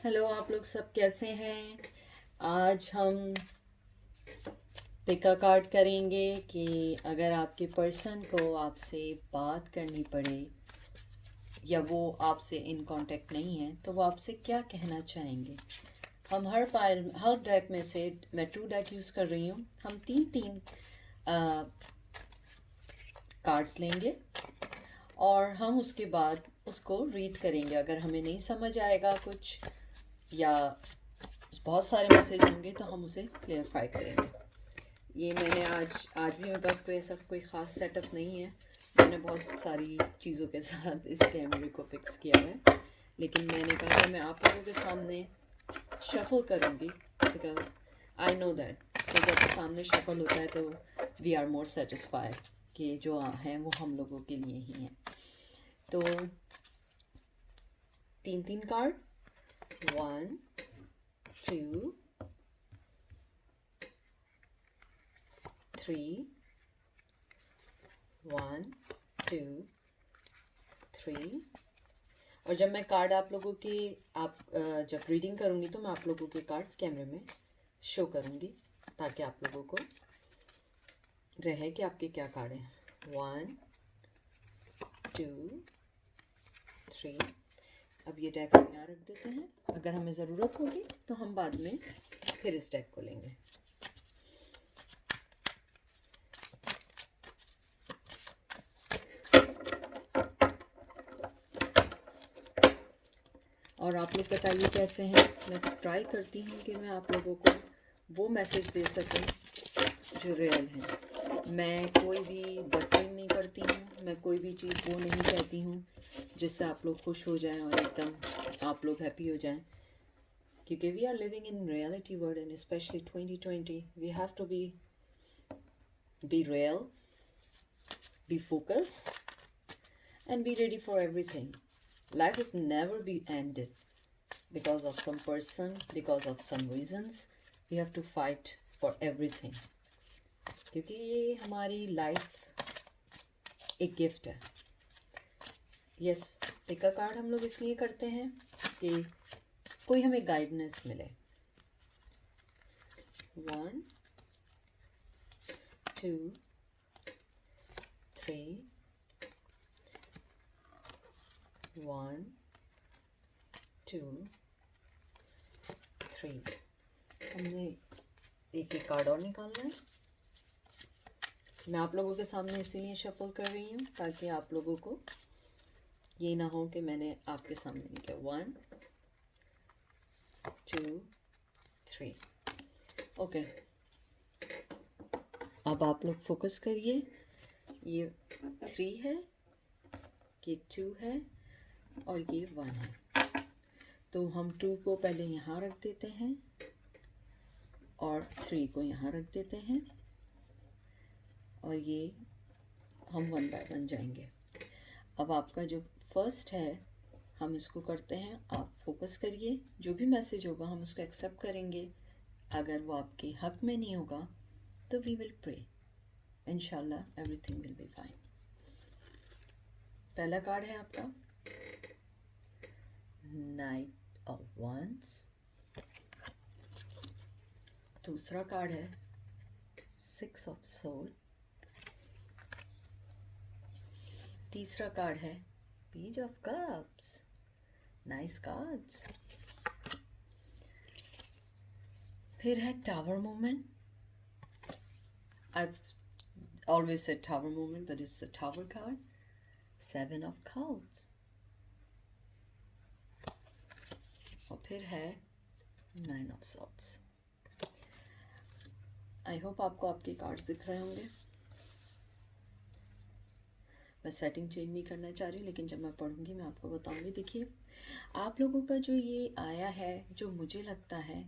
Hello, आप लोग सब कैसे हैं। आज हम पिका कार्ड करेंगे कि अगर आपके पर्सन को आपसे बात करनी पड़े या वो आपसे इन कांटेक्ट नहीं है तो वो आपसे क्या कहना चाहेंगे। हम हर डेक में से मैं ट्रू डेक यूज़ कर रही हूँ। हम तीन तीन कार्ड्स लेंगे और हम उसके बाद उसको रीड करेंगे। अगर हमें नहीं समझ आएगा कुछ या बहुत सारे मैसेज होंगे तो हम उसे क्लियरफाई करेंगे। ये मैंने आज भी मेरे पास कोई ख़ास सेटअप नहीं है। मैंने बहुत सारी चीज़ों के साथ इस कैमरे को फिक्स किया है, लेकिन मैंने कहा कि मैं आप लोगों के सामने शफल करूँगी बिकॉज आई नो दैट कि जब सामने शफल होता है तो वी आर मोर सेटिस्फाइड कि जो हैं वो हम लोगों के लिए ही हैं। तो तीन तीन कार्ड, 1 2 3, 1 2 3। और जब मैं कार्ड आप लोगों के जब रीडिंग करूँगी तो मैं आप लोगों के कार्ड कैमरे में शो करूँगी ताकि आप लोगों को रहे कि आपके क्या कार्ड हैं। 1 2 3। अब ये डेक हम यहाँ रख देते हैं। अगर हमें ज़रूरत होगी तो हम बाद में फिर इस डेक को लेंगे। और आप लोग बताइए कैसे हैं। मैं ट्राई करती हूँ कि मैं आप लोगों को वो मैसेज दे सकूँ जो रियल है। मैं कोई भी बटरिंग नहीं करती हूँ, मैं कोई भी चीज़ वो नहीं कहती हूँ जिससे आप लोग खुश हो जाएं और एकदम आप लोग हैप्पी हो जाएं, क्योंकि we are living in reality world and specially 2020 we have to be real, be focus and be ready for everything. Life is never be ended because of some person, because of some reasons. We have to fight for everything. क्योंकि ये हमारी life एक gift है। Yes, पिका card हम लोग इसलिए करते हैं कि कोई हमें गाइडेंस मिले। 1 2 3, 1 2 3। हमने एक एक कार्ड और निकालना है। मैं आप लोगों के सामने इसीलिए शफल कर रही हूँ ताकि आप लोगों को ये ना हो कि मैंने आपके सामने नहीं किया। 1 2 3। ओके, अब आप लोग फोकस करिए। ये 3 है, ये 2 है और ये 1 है। तो हम 2 को पहले यहाँ रख देते हैं और 3 को यहाँ रख देते हैं और ये हम 1 बाय 1 जाएंगे। अब आपका जो फर्स्ट है हम इसको करते हैं। आप फोकस करिए, जो भी मैसेज होगा हम उसको एक्सेप्ट करेंगे। अगर वो आपके हक में नहीं होगा तो वी विल प्रे, इंशाल्लाह एवरीथिंग विल बी फाइन। पहला कार्ड है आपका नाइट ऑफ वंस। दूसरा कार्ड है 6 ऑफ सोल। तीसरा कार्ड है page of cups. Nice cards. फिर है tower movement. I've always said tower movement, but it's the tower card. 7 of cups. और फिर है 9 of swords. आई होप आपको आपके कार्ड्स दिख रहे होंगे। मैं सेटिंग चेंज नहीं करना चाह रही, लेकिन जब मैं पढ़ूंगी मैं आपको बताऊंगी। देखिए, आप लोगों का जो ये आया है, जो मुझे लगता है,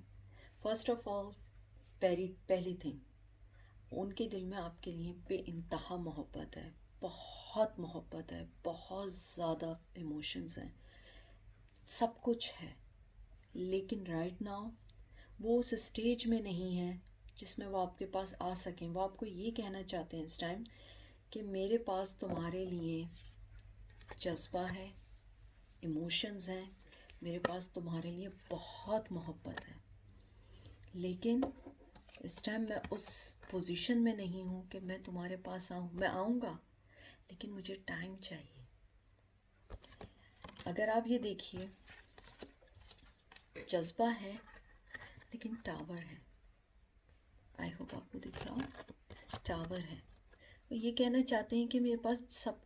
फर्स्ट ऑफ ऑल पहली थिंग, उनके दिल में आपके लिए बेइंतहा मोहब्बत है, बहुत मोहब्बत है, बहुत ज़्यादा इमोशंस हैं, सब कुछ है। लेकिन राइट नाउ वो उस स्टेज में नहीं है जिसमें वो आपके पास आ सकें। वो आपको ये कहना चाहते हैं इस टाइम कि मेरे पास तुम्हारे लिए जज्बा है, इमोशंस हैं, मेरे पास तुम्हारे लिए बहुत मोहब्बत है, लेकिन इस टाइम मैं उस पोजीशन में नहीं हूँ कि मैं तुम्हारे पास आऊँ। मैं आऊँगा, लेकिन मुझे टाइम चाहिए। अगर आप ये देखिए, जज्बा है लेकिन टावर है। आई होप आपको दिख रहा हो, टावर है। वो ये कहना चाहते हैं कि मेरे पास सब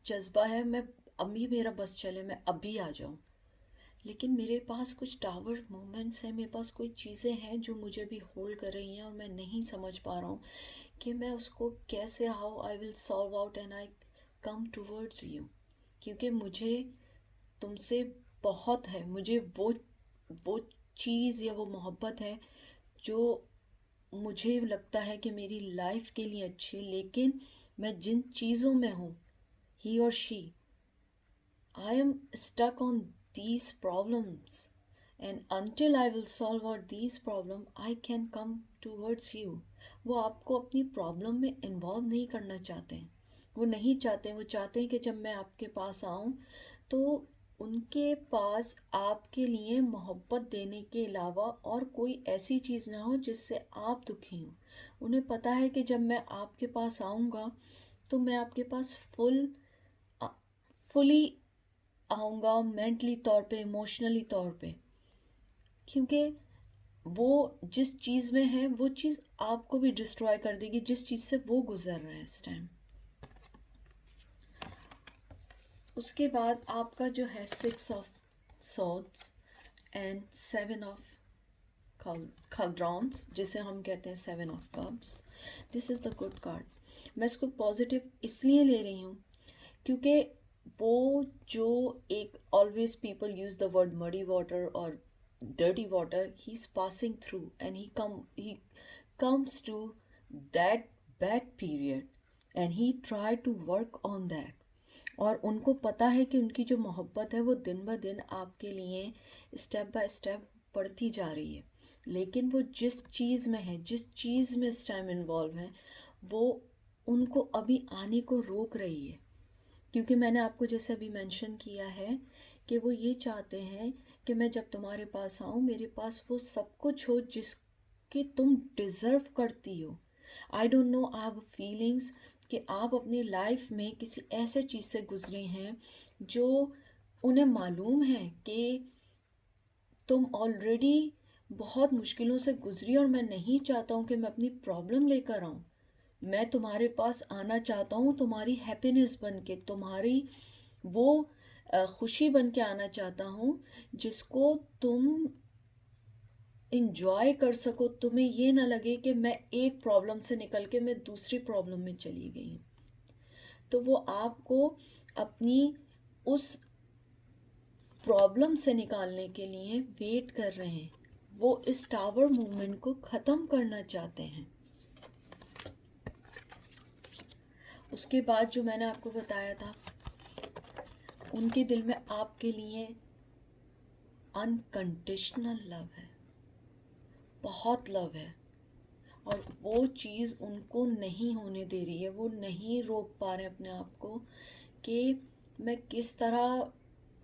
जज्बा है, मैं अभी मेरा बस चले, मैं अभी आ जाऊँ, लेकिन मेरे पास कुछ टावर मोमेंट्स हैं, मेरे पास कोई चीज़ें हैं जो मुझे भी होल्ड कर रही हैं और मैं नहीं समझ पा रहा हूँ कि मैं उसको कैसे, how I will solve out and I come towards you. क्योंकि मुझे तुमसे बहुत है, मुझे वो चीज़ या वो मोहब्बत है जो मुझे लगता है कि मेरी लाइफ के लिए अच्छी है, लेकिन मैं जिन चीज़ों में हूँ, ही और she, I am stuck on these problems, and until I will solve out these problems, I can come towards you. वो आपको अपनी प्रॉब्लम में इन्वॉल्व नहीं करना चाहते हैं, वो नहीं चाहते हैं। वो चाहते हैं कि जब मैं आपके पास आऊँ तो उनके पास आपके लिए मोहब्बत देने के अलावा और कोई ऐसी चीज़ ना हो जिससे आप दुखी हों। उन्हें पता है कि जब मैं आपके पास आऊँगा तो मैं आपके पास फुली आऊँगा, मेंटली तौर पे, इमोशनली तौर पे, क्योंकि वो जिस चीज़ में है वो चीज़ आपको भी डिस्ट्रॉय कर देगी, जिस चीज़ से वो गुजर रहे हैं इस टाइम। उसके बाद आपका जो है 6 ऑफ सॉर्ड्स एंड 7 ऑफ खलड्रॉन्स, जिसे हम कहते हैं 7 of cups. This is the good card. मैं इसको पॉजिटिव इसलिए ले रही हूँ क्योंकि वो जो एक, always people use the word muddy water और dirty water, he's passing through and he comes to that bad period and he try to work on that। और उनको पता है कि उनकी जो मोहब्बत है वो दिन ब दिन आपके लिए स्टेप बाय स्टेप बढ़ती जा रही है, लेकिन वो जिस चीज़ में है, जिस चीज़ में इस टाइम इन्वॉल्व है, वो उनको अभी आने को रोक रही है। क्योंकि मैंने आपको जैसे अभी मेंशन किया है कि वो ये चाहते हैं कि मैं जब तुम्हारे पास आऊँ, मेरे पास वो सब कुछ हो जिसकी तुम डिज़र्व करती हो। I don't know, I have feelings कि आप अपनी लाइफ में किसी ऐसे चीज़ से गुजरे हैं जो उन्हें मालूम है कि तुम ऑलरेडी बहुत मुश्किलों से गुजरी, और मैं नहीं चाहता हूँ कि मैं अपनी प्रॉब्लम लेकर आऊँ। मैं तुम्हारे पास आना चाहता हूँ तुम्हारी हैप्पीनेस बन के, तुम्हारी वो खुशी बन के आना चाहता हूँ जिसको तुम इंजॉय कर सको। तुम्हें ये ना लगे कि मैं एक प्रॉब्लम से निकल के मैं दूसरी प्रॉब्लम में चली गई हूँ। तो वो आपको अपनी उस प्रॉब्लम से निकालने के लिए वेट कर रहे हैं। वो इस टावर मूवमेंट को ख़त्म करना चाहते हैं। उसके बाद जो मैंने आपको बताया था, उनके दिल में आपके लिए अनकंडीशनल लव है, बहुत लव है, और वो चीज़ उनको नहीं होने दे रही है। वो नहीं रोक पा रहे अपने आप को कि मैं किस तरह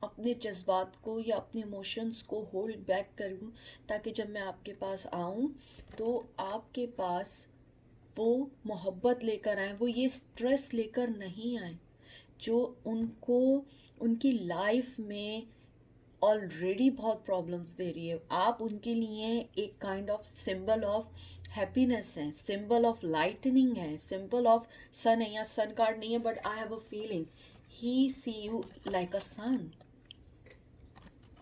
अपने जज्बात को या अपने इमोशंस को होल्ड बैक करूं, ताकि जब मैं आपके पास आऊं तो आपके पास वो मोहब्बत लेकर आए, वो ये स्ट्रेस लेकर नहीं आए जो उनको उनकी लाइफ में ऑलरेडी बहुत प्रॉब्लम्स दे रही है। आप उनके लिए एक kind of symbol of happiness है, सिंबल ऑफ लाइटनिंग है, सिंबल ऑफ सन है। या सन कार्ड नहीं है, but I have a feeling he see you like a sun.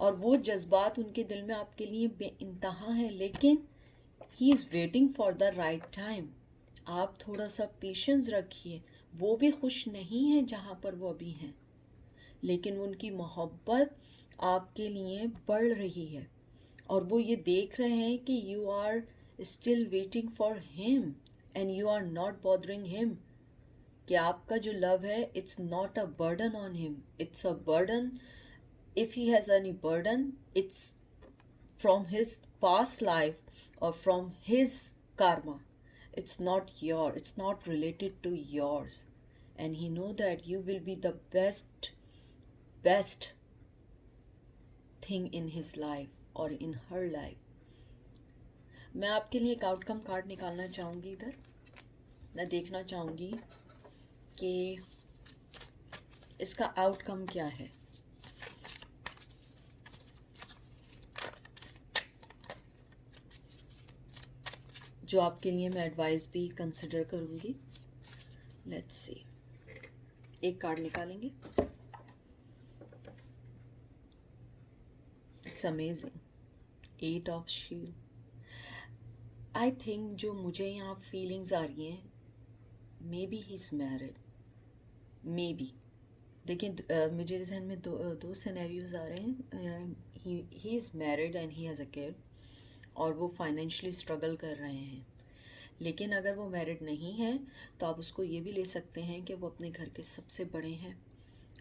और वो जज्बात उनके दिल में आपके लिए बेइंतहा हैं, लेकिन he is waiting for the right time. आप थोड़ा सा पेशेंस रखिए। वो भी खुश नहीं हैं जहाँ पर वो अभी हैं, लेकिन उनकी मोहब्बत आपके लिए बढ़ रही है, और वो ये देख रहे हैं कि you are still waiting for him and you are not bothering him. कि आपका जो लव है, it's not a burden on him, it's a burden, if he has any burden, it's from his past life or from his karma. It's not it's not related to yours. And he know that you will be the best thing in his life और इन हर life. मैं आपके लिए एक outcome card निकालना चाहूँगी। इधर मैं देखना चाहूँगी कि इसका आउटकम क्या है। जो आपके लिए मैं एडवाइस भी कंसिडर करूँगी। लेट्स सी, एक कार्ड निकालेंगे। It's amazing, 8 of shield. I think जो मुझे यहाँ फीलिंग्स आ रही हैं, may be he is married, may be. देखिए मुझे जहन में दो सिनेरियोज आ रहे हैं। He is married and he has a kid, और वो फाइनेंशियली स्ट्रगल कर रहे हैं। लेकिन अगर वो मैरिड नहीं है तो आप उसको ये भी ले सकते हैं कि वो अपने घर के सबसे बड़े हैं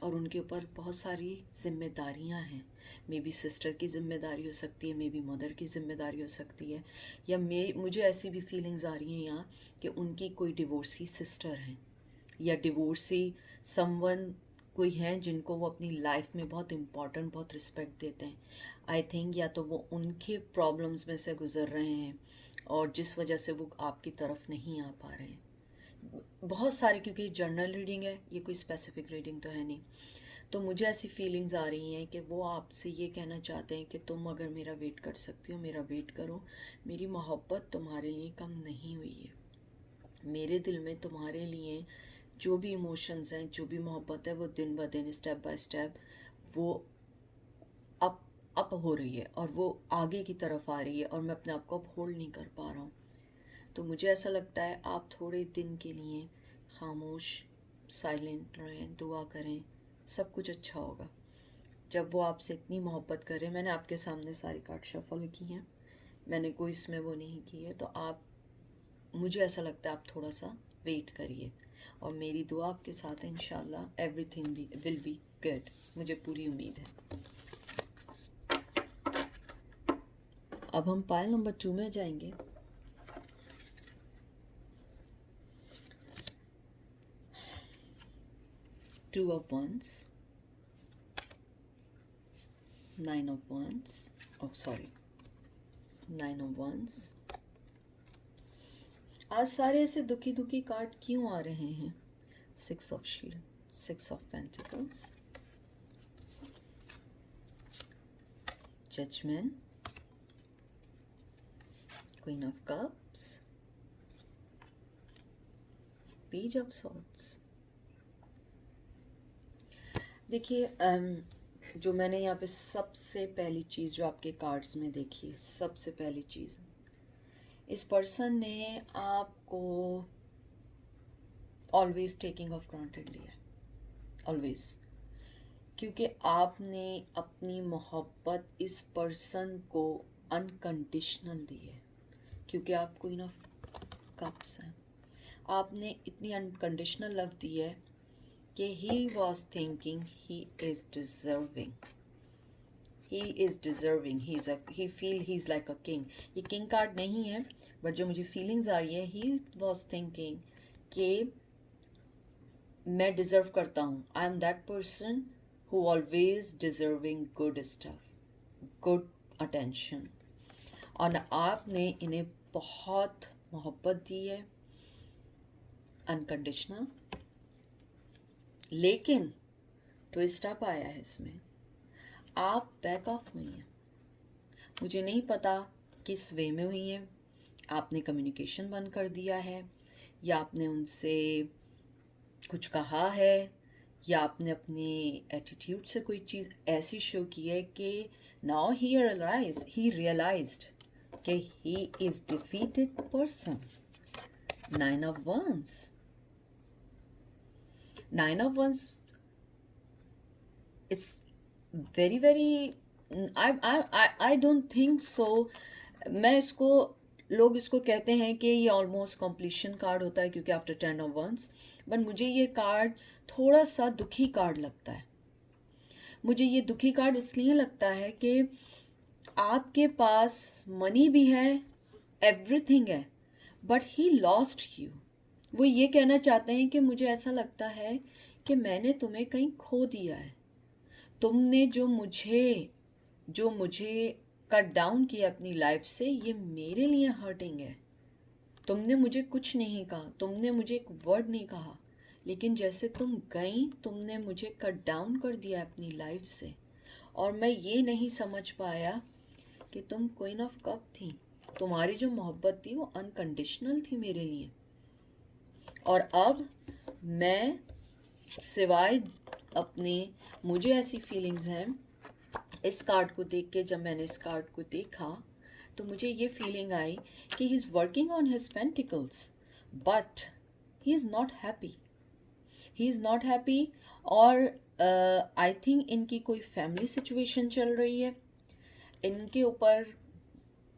और उनके ऊपर बहुत सारी जिम्मेदारियां हैं। मे बी सिस्टर की जिम्मेदारी हो सकती है, मे बी मदर की जिम्मेदारी हो सकती है, या मुझे ऐसी भी फीलिंग्स आ रही हैं यहाँ कि उनकी कोई डिवोर्सी सिस्टर हैं या डिवोर्सी समवन कोई हैं जिनको वो अपनी लाइफ में बहुत इम्पॉर्टेंट, बहुत रिस्पेक्ट देते हैं। आई थिंक या तो वो उनके प्रॉब्लम्स में से गुजर रहे हैं और जिस वजह से वो आपकी तरफ नहीं आ पा रहे हैं। बहुत सारे, क्योंकि जर्नल रीडिंग है, ये कोई स्पेसिफिक रीडिंग तो है नहीं। तो मुझे ऐसी फीलिंग्स आ रही हैं कि वो आपसे ये कहना चाहते हैं कि तुम अगर मेरा वेट कर सकती हो, मेरा वेट करो। मेरी मोहब्बत तुम्हारे लिए कम नहीं हुई है। मेरे दिल में तुम्हारे लिए जो भी इमोशंस हैं, जो भी मोहब्बत है, वो दिन ब दिन, स्टेप बाय स्टेप वो अप हो रही है और वो आगे की तरफ आ रही है, और मैं अपने आप को अब होल्ड नहीं कर पा रहा हूँ। तो मुझे ऐसा लगता है आप थोड़े दिन के लिए खामोश, साइलेंट रहें, दुआ करें, सब कुछ अच्छा होगा। जब वो आपसे इतनी मोहब्बत कर रहे हैं, मैंने आपके सामने सारी कार्ड शफल की हैं, मैंने कोई इसमें वो नहीं की है, तो आप, मुझे ऐसा लगता है आप थोड़ा सा वेट करिए, और मेरी दुआ आपके साथ है। इंशाल्लाह एवरीथिंग विल बी गुड, मुझे पूरी उम्मीद है। अब हम पायल नंबर 2 में जाएंगे। Two of Wands, 9 of Wands, oh sorry, 9 of Wands। आज सारे ऐसे दुखी दुखी कार्ड क्यों आ रहे हैं? 6 of Shield, 6 of Pentacles, Judgment, Queen of Cups, Page of Swords। देखिए जो मैंने यहाँ पे सबसे पहली चीज़ जो आपके कार्ड्स में देखी, सबसे पहली चीज़, इस पर्सन ने आपको ऑलवेज टेकिंग ऑफ ग्रांटेड लिया है, ऑलवेज, क्योंकि आपने अपनी मोहब्बत इस पर्सन को अनकंडीशनल दी है, क्योंकि आप क्वीन ऑफ कप्स हैं। आपने इतनी अनकंडीशनल लव दी है कि he was thinking he is deserving, he feel he's like a king। ये king कार्ड नहीं है, बट जो मुझे फीलिंग्स आ रही है, he was thinking कि मैं डिज़र्व करता हूँ, I am that person who always deserving good stuff, good attention। और आपने इन्हें बहुत मोहब्बत दी है, अनकंडीशनल। लेकिन ट्विस्ट अप आया है इसमें, आप बैक ऑफ हुई हैं। मुझे नहीं पता किस वे में हुई हैं। आपने कम्युनिकेशन बंद कर दिया है, या आपने उनसे कुछ कहा है, या आपने अपने एटीट्यूड से कोई चीज़ ऐसी शो की है कि नाउ ही रियलाइज्ड कि he is defeated person. 9 of Wands, 9 of Wands, it's very very, I don't think so। मैं इसको, लोग इसको कहते हैं कि ये ऑलमोस्ट कंप्लीशन कार्ड होता है, क्योंकि आफ्टर 10 of Wands, बट मुझे ये कार्ड थोड़ा सा दुखी कार्ड लगता है। मुझे ये दुखी कार्ड इसलिए लगता है कि आपके पास मनी भी है, एवरीथिंग है, बट ही लॉस्ट यू। वो ये कहना चाहते हैं कि मुझे ऐसा लगता है कि मैंने तुम्हें कहीं खो दिया है। तुमने जो मुझे जो मुझे कट डाउन किया अपनी लाइफ से, ये मेरे लिए हर्टिंग है। तुमने मुझे कुछ नहीं कहा, तुमने मुझे एक वर्ड नहीं कहा, लेकिन जैसे तुम गई तुमने मुझे कट डाउन कर दिया अपनी लाइफ से। और मैं ये नहीं समझ पाया कि तुम क्वीन ऑफ कप थी, तुम्हारी जो मोहब्बत थी वो अनकंडीशनल थी मेरे लिए। और अब मैं सिवाय अपने, मुझे ऐसी फीलिंग्स हैं इस कार्ड को देख के। जब मैंने इस कार्ड को देखा तो मुझे ये फीलिंग आई कि he is working on his pentacles but he is not happy, he is not happy. और आई थिंक इनकी कोई फैमिली सिचुएशन चल रही है, इनके ऊपर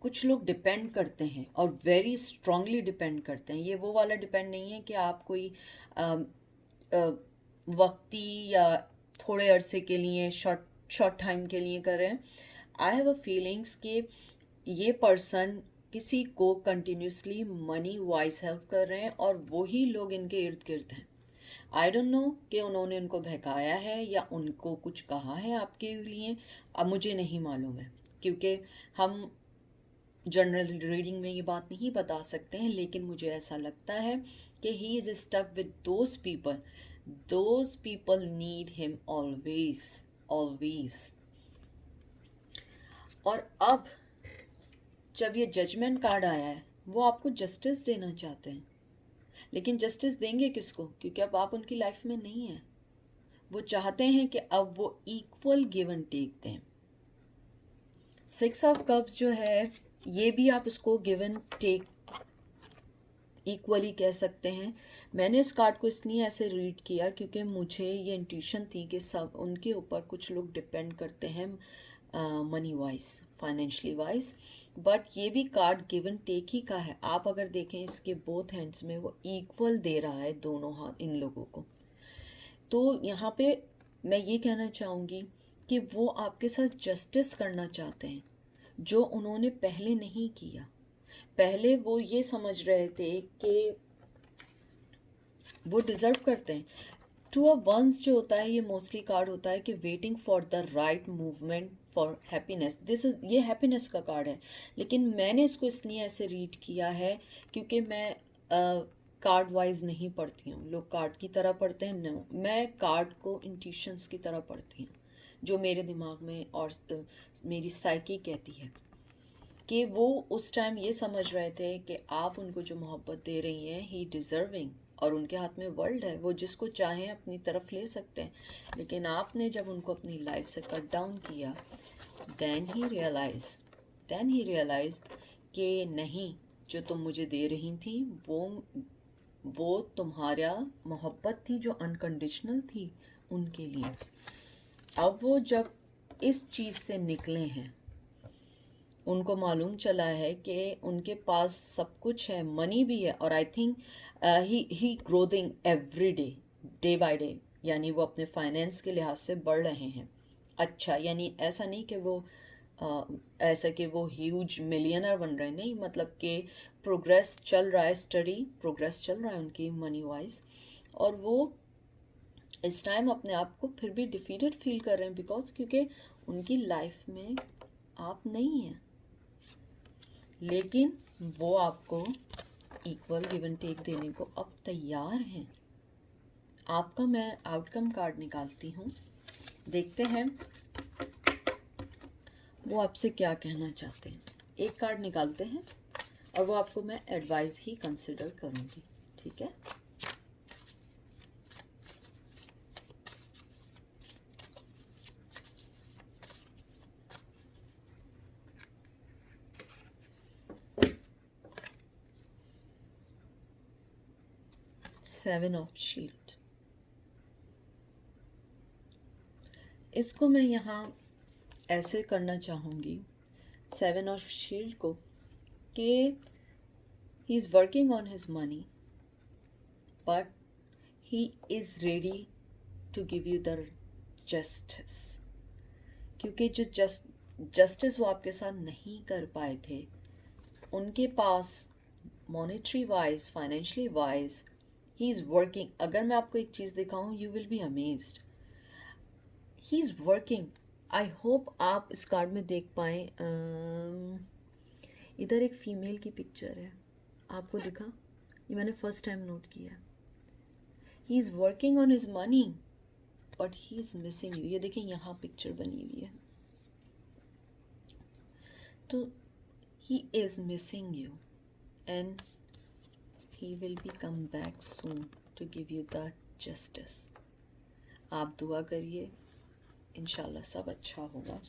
कुछ लोग डिपेंड करते हैं और वेरी स्ट्रांगली डिपेंड करते हैं। ये वो वाला डिपेंड नहीं है कि आप कोई वक्ती या थोड़े अरसे के लिए, शॉर्ट टाइम के लिए कर रहे हैं। आई हैव अ फीलिंग्स कि ये पर्सन किसी को कंटिन्यूसली मनी वाइज हेल्प कर रहे हैं और वही लोग इनके इर्द गिर्द हैं। आई डोंट नो कि उन्होंने उनको बहकाया है या उनको कुछ कहा है आपके लिए, अब मुझे नहीं मालूम है, क्योंकि हम जनरल रीडिंग में ये बात नहीं बता सकते हैं। लेकिन मुझे ऐसा लगता है कि he is stuck with those people need him always always. और अब जब ये जजमेंट कार्ड आया है, वो आपको जस्टिस देना चाहते हैं, लेकिन जस्टिस देंगे किसको? क्योंकि अब आप उनकी लाइफ में नहीं हैं। वो चाहते हैं कि अब वो इक्वल गिव एंड टेक दें। 6 ऑफ कप्स जो है, ये भी आप उसको गिव एंड टेक इक्वली कह सकते हैं। मैंने इस कार्ड को इसलिए ऐसे रीड किया क्योंकि मुझे ये इंट्यूशन थी कि सब उनके ऊपर कुछ लोग डिपेंड करते हैं money wise, financially wise. But ये भी कार्ड गिव एंड टेक ही का है। आप अगर देखें इसके बोथ हैंड्स में वो इक्वल दे रहा है दोनों हाथ इन लोगों को। तो यहाँ पे मैं ये कहना चाहूँगी कि वो आपके साथ जस्टिस करना चाहते हैं जो उन्होंने पहले नहीं किया। पहले वो ये समझ रहे थे कि वो डिज़र्व करते हैं। टू ऑफ वंस जो होता है, ये मोस्टली कार्ड होता है कि waiting for the right movement for happiness. This is, ये हैप्पीनेस का कार्ड है। लेकिन मैंने इसको इसलिए ऐसे रीड किया है क्योंकि मैं कार्ड वाइज नहीं पढ़ती हूँ। लोग कार्ड की तरह पढ़ते हैं, नो, मैं कार्ड को इंट्यूशंस की तरह पढ़ती हूँ, जो मेरे दिमाग में और मेरी साइकी कहती है कि वो उस टाइम ये समझ रहे थे कि आप उनको जो मोहब्बत दे रही हैं, ही डिज़र्विंग, और उनके हाथ में वर्ल्ड है, वो जिसको चाहें अपनी तरफ ले सकते हैं। लेकिन आपने जब उनको अपनी लाइफ से कट डाउन किया, देन ही रियलाइज कि नहीं, जो तुम मुझे दे रही थी वो तुम्हारा मोहब्बत थी जो अनकंडीशनल थी उनके लिए। अब वो जब इस चीज़ से निकले हैं, उनको मालूम चला है कि उनके पास सब कुछ है, मनी भी है, और I think he growing every day, day by day, यानी वो अपने फाइनेंस के लिहाज से बढ़ रहे हैं। अच्छा, यानी ऐसा नहीं कि वो ऐसा कि वो ह्यूज मिलियनर बन रहे हैं, नहीं, मतलब कि प्रोग्रेस चल रहा है, स्टडी प्रोग्रेस चल रहा है उनकी मनी वाइज। और वो इस टाइम अपने आप को फिर भी डिफीटेड फील कर रहे हैं, बिकॉज क्योंकि उनकी लाइफ में आप नहीं हैं। लेकिन वो आपको इक्वल गिव एंड टेक देने को अब तैयार हैं। आपका मैं आउटकम कार्ड निकालती हूँ, देखते हैं वो आपसे क्या कहना चाहते हैं। एक कार्ड निकालते हैं और वो आपको मैं एडवाइस ही कंसिडर करूँगी, ठीक है। सेवन ऑफ शील्ड, इसको मैं यहाँ ऐसे करना चाहूँगी, सेवन ऑफ शील्ड को, कि he is working on his money but he is ready to give you the justice. क्योंकि जो जस्टिस वो आपके साथ नहीं कर पाए थे, उनके पास monetary wise, financially wise, he is working. अगर मैं आपको एक चीज़ दिखाऊं, you will be amazed. He is working I hope आप इस कार्ड में देख पाए, इधर एक फीमेल की पिक्चर है, आपको दिखा? ये मैंने फर्स्ट टाइम नोट किया। He is working on his money but he is missing you. ये देखिए यहाँ पिक्चर बनी हुई है, तो he is missing you and he will be come back soon to give you the justice. आप दुआ करिए, इंशाल्लाह सब अच्छा होगा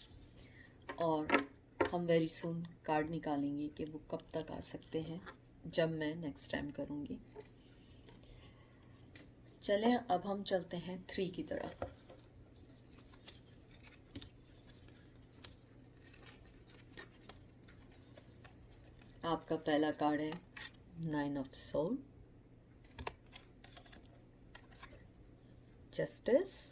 और हम वेरी सून कार्ड निकालेंगे कि वो कब तक आ सकते हैं, जब मैं नेक्स्ट टाइम करूँगी। चलें अब हम चलते हैं 3 की तरफ। आपका पहला कार्ड है 9 of soul, justice,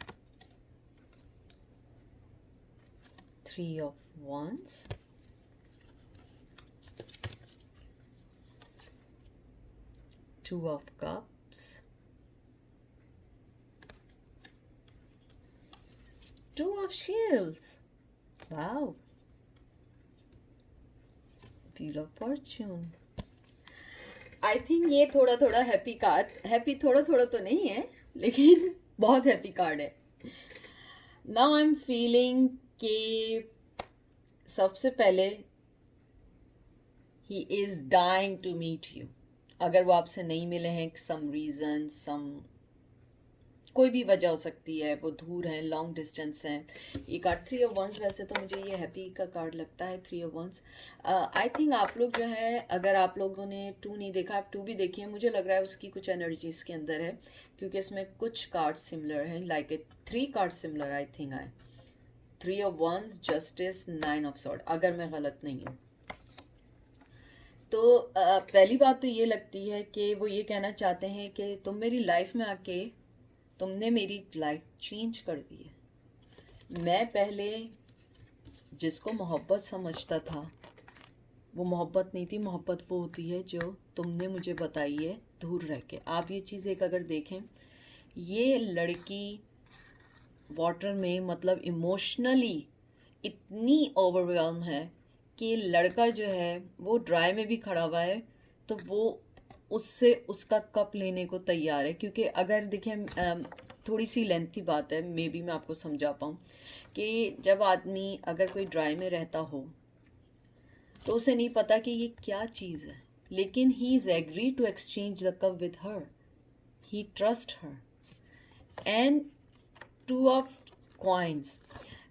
3 of wands, 2 of cups, 2 of shields, wow, wheel of fortune। I think ये थोड़ा थोड़ा हैप्पी कार्ड, हैप्पी थोड़ा थोड़ा तो नहीं है लेकिन बहुत हैप्पी कार्ड है। नाउ आई एम फीलिंग कि सबसे पहले he is dying to meet you. अगर वो आपसे नहीं मिले हैं सम रीज़न, कोई भी वजह हो सकती है, वो दूर हैं, लॉन्ग डिस्टेंस हैं। ये कार्ड 3 ऑफ वंस, वैसे तो मुझे ये हैप्पी का कार्ड लगता है 3 ऑफ वंस। आई थिंक आप लोग जो है, अगर आप लोगों ने 2 नहीं देखा, आप 2 भी देखिए, मुझे लग रहा है उसकी कुछ एनर्जी इसके अंदर है, क्योंकि इसमें कुछ कार्ड सिमिलर हैं, like a 3 card similar I think आए, 3 of wands, justice, 9 of sword, अगर मैं गलत नहीं हूँ। तो पहली बात तो ये लगती है कि वो ये कहना चाहते हैं कि तुम मेरी लाइफ में आके तुमने मेरी लाइफ चेंज कर दी है। मैं पहले जिसको मोहब्बत समझता था वो मोहब्बत नहीं थी, मोहब्बत वो होती है जो तुमने मुझे बताई है दूर रह के। आप ये चीज़ एक अगर देखें, ये लड़की वाटर में मतलब इमोशनली इतनी ओवरवेल्म है कि लड़का जो है वो ड्राई में भी खड़ा हुआ है तो वो उससे उसका कप लेने को तैयार है। क्योंकि अगर देखें, थोड़ी सी लेंथी बात है, मे बी मैं आपको समझा पाऊँ कि जब आदमी अगर कोई ड्राई में रहता हो तो उसे नहीं पता कि ये क्या चीज़ है, लेकिन he is agree to exchange the cup with her, he trust her. And 2 of coins,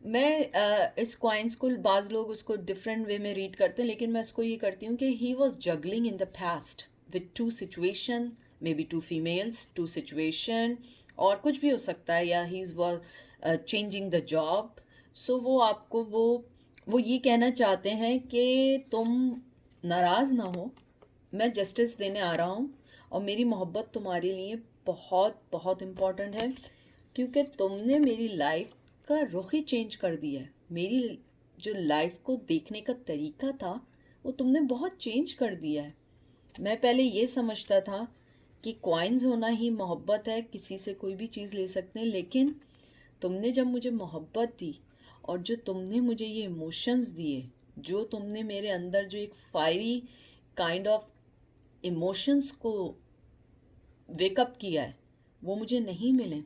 मैं इस कॉइन्स को बाज़ लोग उसको डिफरेंट वे में रीड करते हैं, लेकिन मैं इसको ये करती हूँ कि he was juggling in the past with 2 situation, maybe 2 females, 2 situation, और कुछ भी हो सकता है, या he is changing the job. So वो आपको वो ये कहना चाहते हैं कि तुम नाराज़ ना हो, मैं जस्टिस देने आ रहा हूँ और मेरी मोहब्बत तुम्हारे लिए बहुत बहुत इम्पॉर्टेंट है, क्योंकि तुमने मेरी लाइफ का रुख ही चेंज कर दिया है। मेरी जो लाइफ को देखने का तरीका था वो तुमने बहुत चेंज कर दिया है। मैं पहले ये समझता था कि कॉइन्स होना ही मोहब्बत है, किसी से कोई भी चीज़ ले सकते हैं, लेकिन तुमने जब मुझे मोहब्बत दी और जो तुमने मुझे ये इमोशंस दिए, जो तुमने मेरे अंदर जो एक फायरी काइंड ऑफ इमोशंस को वेकअप किया है, वो मुझे नहीं मिले।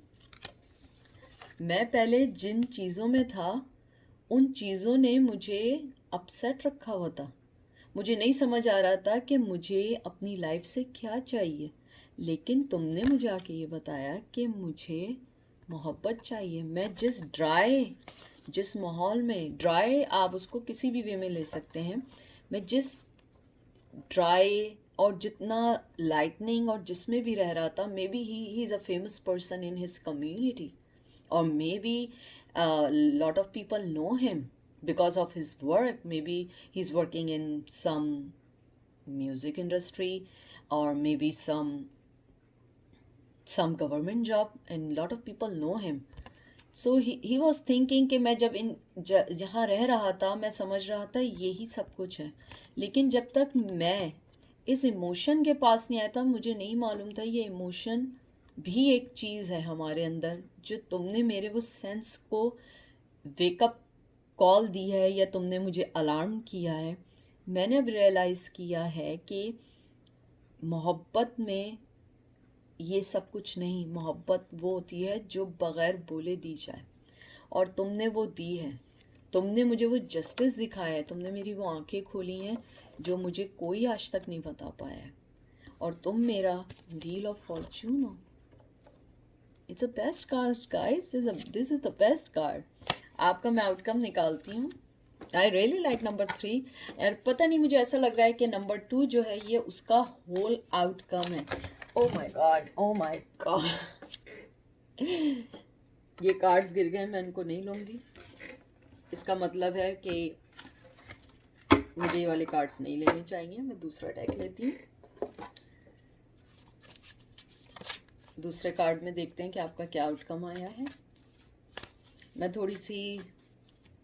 मैं पहले जिन चीज़ों में था उन चीज़ों ने मुझे अपसेट रखा हुआ था, मुझे नहीं समझ आ रहा था कि मुझे अपनी लाइफ से क्या चाहिए। लेकिन तुमने मुझे आके ये बताया कि मुझे मोहब्बत चाहिए। मैं जिस माहौल में, ड्राई आप उसको किसी भी वे में ले सकते हैं, मैं जिस ड्राई और जितना लाइटनिंग और जिसमें भी रह रहा था, may be he is a famous person in his community, or maybe a lot of people know him because of his work. Maybe he's working in some music industry, or maybe some government job, and lot of people know him. So he was thinking कि मैं जब जहाँ रह रहा था मैं समझ रहा था यही सब कुछ है, लेकिन जब तक मैं इस इमोशन के पास नहीं आया था मुझे नहीं मालूम था ये इमोशन भी एक चीज़ है हमारे अंदर, जो तुमने मेरे वो सेंस को वेकअप कॉल दी है या तुमने मुझे अलार्म किया है, मैंने अब रियलाइज़ किया है कि मोहब्बत में ये सब कुछ नहीं। मोहब्बत वो होती है जो बग़ैर बोले दी जाए, और तुमने वो दी है। तुमने मुझे वो जस्टिस दिखाया है, तुमने मेरी वो आंखें खोली हैं जो मुझे कोई आज तक नहीं बता पाया है, और तुम मेरा व्हील ऑफ फॉर्च्यून हो। It's a best card guys, this is the best card. आपका मैं आउटकम निकालती हूँ। आई रियली लाइक नंबर 3, और पता नहीं मुझे ऐसा लग रहा है कि नंबर 2 जो है ये उसका होल आउटकम है। Oh my God, oh my God, ये कार्ड्स गिर गए, मैं इनको नहीं लूँगी। इसका मतलब है कि मुझे ये वाले कार्ड्स नहीं लेने चाहिए। मैं दूसरा डेक लेती हूँ। दूसरे कार्ड में देखते हैं कि आपका क्या आउटकम आया है। मैं थोड़ी सी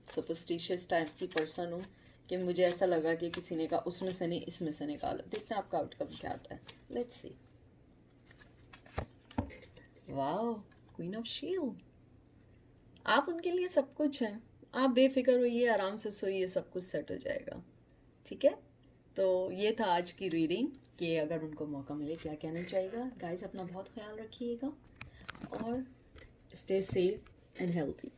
सुपरस्टिशियस टाइप की पर्सन हूँ कि मुझे ऐसा लगा कि किसी ने कहा उसमें से नहीं इसमें से निकालो। देखते हैं आपका आउटकम क्या आता है। Let's see. Wow, queen of shield. आप उनके लिए सब कुछ हैं। आप बेफिक्र होइए, आराम से सोइए, सब कुछ सेट हो जाएगा। ठीक है, तो ये था आज की रीडिंग कि अगर उनको मौका मिले क्या कहना चाहिएगा। गाइस, अपना बहुत ख्याल रखिएगा और स्टे सेफ एंड हेल्थी।